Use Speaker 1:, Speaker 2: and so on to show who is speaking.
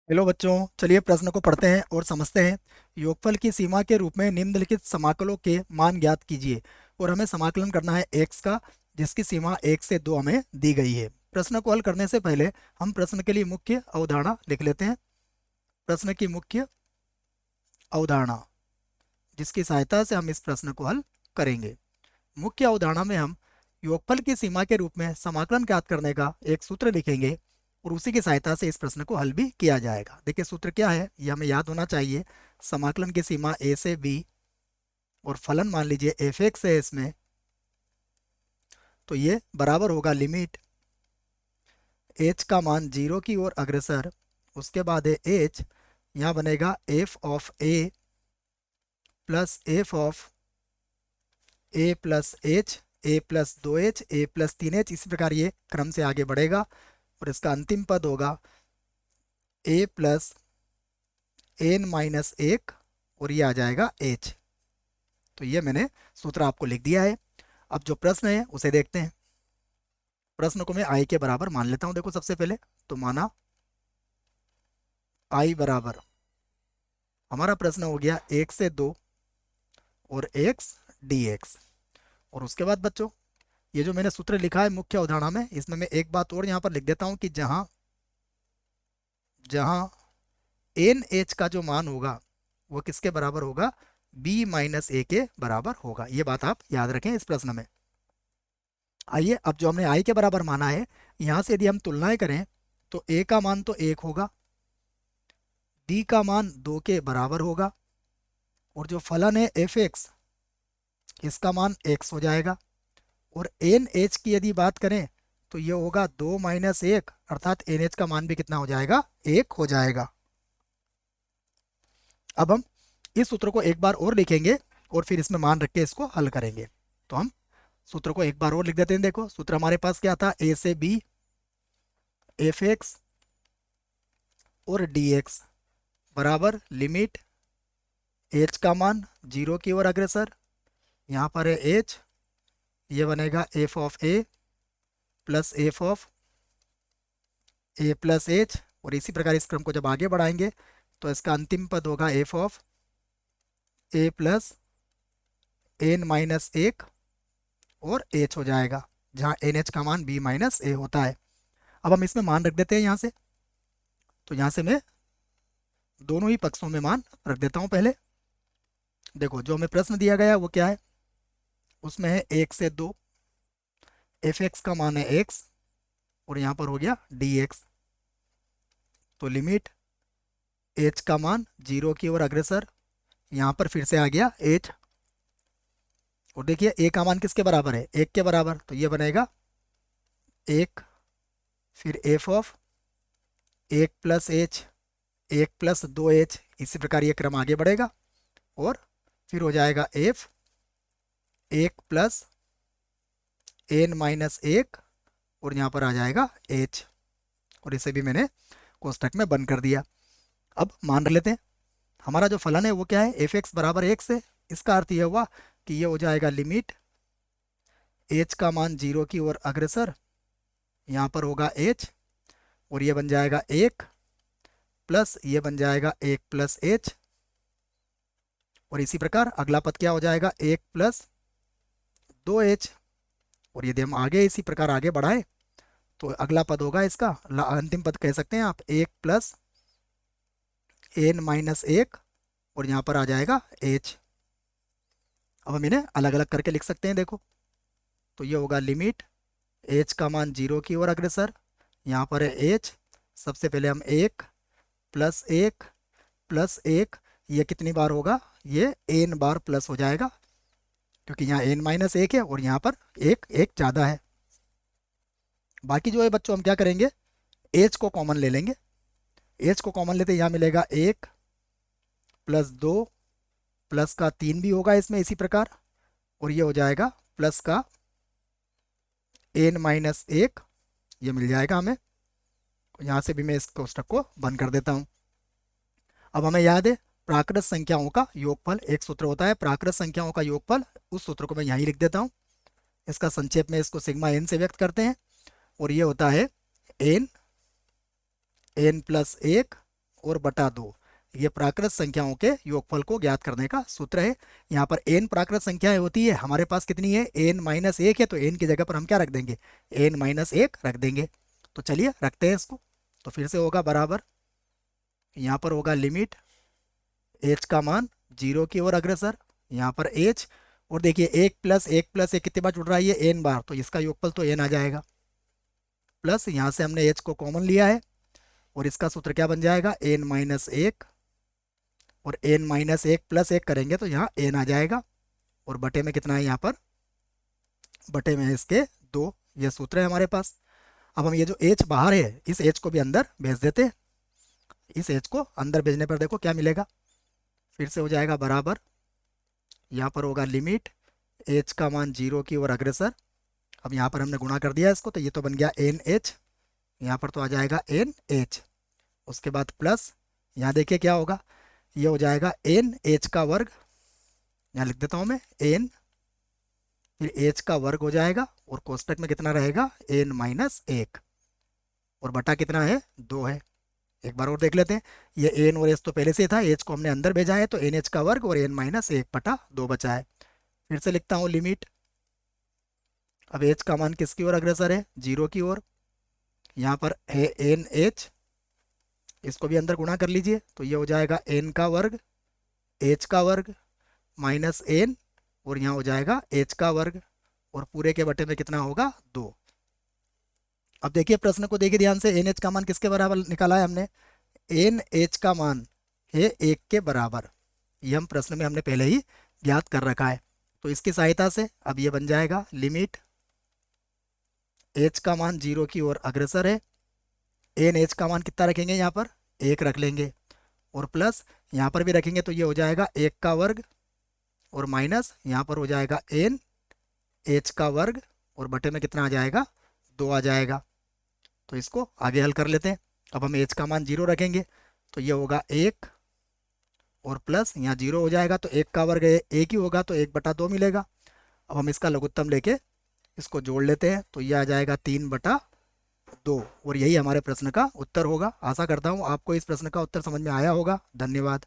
Speaker 1: Hello बच्चों, चलिए प्रश्न को पढ़ते हैं और समझते हैं। योगफल की सीमा के रूप में निम्नलिखित समाकलों के मान ज्ञात कीजिए। और हमें समाकलन करना है x का, जिसकी सीमा 1 से 2 हमें दी गई है। प्रश्न को हल करने से पहले हम प्रश्न के लिए मुख्य अवधारणा लिख लेते हैं। प्रश्न की मुख्य अवधारणा, जिसकी सहायता से हम इस प्रश्न को हल करेंगे। मुख्य अवधारणा में हम योगफल की सीमा के रूप में समाकलन ज्ञात करने का एक सूत्र लिखेंगे और उसी की सहायता से इस प्रश्न को हल भी किया जाएगा। देखिए सूत्र क्या है, ये हमें याद होना चाहिए। समाकलन की सीमा a से b और फलन मान लीजिए एफ एक्स है इसमें, तो ये बराबर होगा लिमिट h का मान 0 की ओर अग्रसर, उसके बाद है h, यहाँ बनेगा f of a plus f of a plus h, a plus 2h, a plus 3h, इसी प्रकार ये क्रम से आगे बढ़ेगा और इसका अंतिम पद होगा a प्लस n माइनस 1 और ये आ जाएगा h। तो ये मैंने सूत्र आपको लिख दिया है। अब जो प्रश्न है उसे देखते हैं। प्रश्न को मैं i के बराबर मान लेता हूं। देखो सबसे पहले तो माना i बराबर, हमारा प्रश्न हो गया 1 से 2 और x dx। और उसके बाद बच्चों, ये जो मैंने सूत्र लिखा है मुख्य अवधारणा में, इसमें मैं एक बात और यहाँ पर लिख देता हूँ कि जहाँ जहाँ एन एच का जो मान होगा वो किसके बराबर होगा, b माइनस ए के बराबर होगा। ये बात आप याद रखें इस प्रश्न में। आइए, अब जो हमने i के बराबर माना है, यहाँ से यदि हम तुलनाएं करें तो a का मान तो 1 होगा, d का मान 2 के बराबर होगा, और जो फलन है एफ एक्स, इसका मान x हो जाएगा। और एन एच की यदि बात करें तो ये होगा 2 माइनस 1, अर्थात एन एच का मान भी कितना हो जाएगा, 1 हो जाएगा। अब हम इस सूत्र को एक बार और लिखेंगे और फिर इसमें मान रख के इसको हल करेंगे। तो हम सूत्र को एक बार और लिख देते हैं। देखो सूत्र हमारे पास क्या था, a से b एफ एक्स और डी एक्स बराबर लिमिट h का मान 0 की ओर अग्रसर, यहाँ पर है h, ये बनेगा f of a plus f of a plus h। और इसी प्रकार इस क्रम को जब आगे बढ़ाएंगे तो इसका अंतिम पद होगा f of a plus n minus 1 और h हो जाएगा, जहाँ एन एच का मान b माइनस ए होता है। अब हम इसमें मान रख देते हैं यहाँ से। तो यहाँ से मैं दोनों ही पक्षों में मान रख देता हूँ। पहले देखो जो हमें प्रश्न दिया गया है वो क्या है, उसमें है 1 से 2, एफ एक्स का मान है x और यहाँ पर हो गया डी एक्स। तो लिमिट h का मान 0 की ओर अग्रसर, यहाँ पर फिर से आ गया h। और देखिए a का मान किसके बराबर है, 1 के बराबर, तो ये बनेगा 1, फिर f of 1 plus h, 1 plus 2h, इसी प्रकार ये क्रम आगे बढ़ेगा और फिर हो जाएगा f 1 प्लस n माइनस 1 और यहाँ पर आ जाएगा h। और इसे भी मैंने कोष्टक में बंद कर दिया। अब मान लेते हैं हमारा जो फलन है वो क्या है, एफ एक्स बराबर 1 से। इसका अर्थ यह हुआ कि ये हो जाएगा लिमिट h का मान 0 की ओर अग्रसर, यहाँ पर होगा h और ये बन जाएगा 1 प्लस ये बन जाएगा 1 प्लस h। और इसी प्रकार अगला पद क्या हो जाएगा, 1 प्लस 2h। और यदि हम आगे इसी प्रकार आगे बढ़ाएं तो अगला पद होगा इसका अंतिम पद कह सकते हैं आप, 1 प्लस n माइनस 1 और यहाँ पर आ जाएगा h। अब हम इन्हें अलग अलग करके लिख सकते हैं। देखो तो ये होगा लिमिट h का मान 0 की ओर अग्रसर, यहाँ पर है h, सबसे पहले हम 1 प्लस 1 प्लस 1, ये कितनी बार होगा, ये n बार प्लस हो जाएगा, क्योंकि यहाँ n माइनस 1 है और यहाँ पर एक ज़्यादा है। बाकी जो है बच्चों हम क्या करेंगे, h को कॉमन ले लेंगे। h को कॉमन लेते यहाँ मिलेगा 1 प्लस 2 प्लस का 3 भी होगा इसमें इसी प्रकार, और ये हो जाएगा प्लस का n माइनस 1, ये मिल जाएगा हमें। यहाँ से भी मैं इस कोष्टक को बंद कर देता हूँ। अब हमें याद है प्राकृत संख्याओं का योगफल, एक सूत्र होता है प्राकृत संख्याओं का योगफल, उस सूत्र को मैं यहीं लिख देता हूँ। इसका संक्षेप में इसको सिग्मा n से व्यक्त करते हैं और ये होता है n प्लस 1 और बटा 2, ये प्राकृत संख्याओं के योगफल को ज्ञात करने का सूत्र है। यहाँ पर n प्राकृत संख्याएं होती है, हमारे पास कितनी है, n-1 है, तो n की जगह पर हम क्या रख देंगे, n-1 रख देंगे। तो चलिए रखते हैं इसको। तो फिर से होगा बराबर, यहाँ पर होगा लिमिट h का मान 0 की ओर अग्रसर, यहाँ पर h, और देखिए 1 + 1 + 1 कितनी बार जुड़ रहा है, ये n बार, तो इसका योगफल तो n आ जाएगा। प्लस यहाँ से हमने h को कॉमन लिया है, और इसका सूत्र क्या बन जाएगा, n-1, और n-1 + 1 करेंगे तो यहाँ n आ जाएगा, और बटे में कितना है, यहाँ पर बटे में है इसके 2, ये सूत्र है हमारे पास। अब हम ये जो h बाहर है, इस h को भी अंदर भेज देते हैं। इस h को अंदर भेजने पर देखो क्या मिलेगा, फिर से हो जाएगा बराबर, यहाँ पर होगा लिमिट h का मान 0 की ओर अग्रसर। अब यहाँ पर हमने गुणा कर दिया इसको, तो ये तो बन गया NH, यहाँ पर तो आ जाएगा NH। उसके बाद प्लस, यहाँ देखिए क्या होगा, ये हो जाएगा NH का वर्ग, यहाँ लिख देता हूँ मैं n, फिर h का वर्ग हो जाएगा, और कोष्टक में कितना रहेगा, n-1, और बटा कितना है, 2 है। एक बार और देख लेते हैं, ये n और h तो पहले से था, h को हमने अंदर भेजा है, तो NH का वर्ग और n-1 बटा 2 बचा है। फिर से लिखता हूँ लिमिट, अब h का मान किसकी ओर अग्रसर है, 0 की ओर, यहाँ पर है NH, इसको भी अंदर गुणा कर लीजिए, तो ये हो जाएगा n का वर्ग, h का वर्ग माइनस n, और यहाँ हो जाएगा h का वर्ग, और पूरे के बटे में कितना होगा, 2। अब देखिए प्रश्न को देखिए ध्यान से, NH का मान किसके बराबर निकाला है हमने, NH का मान है 1 के बराबर, ये हम प्रश्न में हमने पहले ही ज्ञात कर रखा है। तो इसकी सहायता से अब ये बन जाएगा लिमिट h का मान 0 की ओर अग्रसर है, NH का मान कितना रखेंगे, यहाँ पर 1 रख लेंगे, और प्लस यहाँ पर भी रखेंगे, तो ये हो जाएगा 1 का वर्ग, और माइनस यहाँ पर हो जाएगा NH का वर्ग, और बटे में कितना आ जाएगा, 2 आ जाएगा। तो इसको आगे हल कर लेते हैं। अब हम h का मान 0 रखेंगे, तो ये होगा 1, और प्लस यहाँ 0 हो जाएगा, तो 1 का वर्ग 1 ही होगा, तो 1/2 मिलेगा। अब हम इसका लघुत्तम लेके इसको जोड़ लेते हैं, तो ये आ जाएगा 3/2, और यही हमारे प्रश्न का उत्तर होगा। आशा करता हूँ आपको इस प्रश्न का उत्तर समझ में आया होगा। धन्यवाद।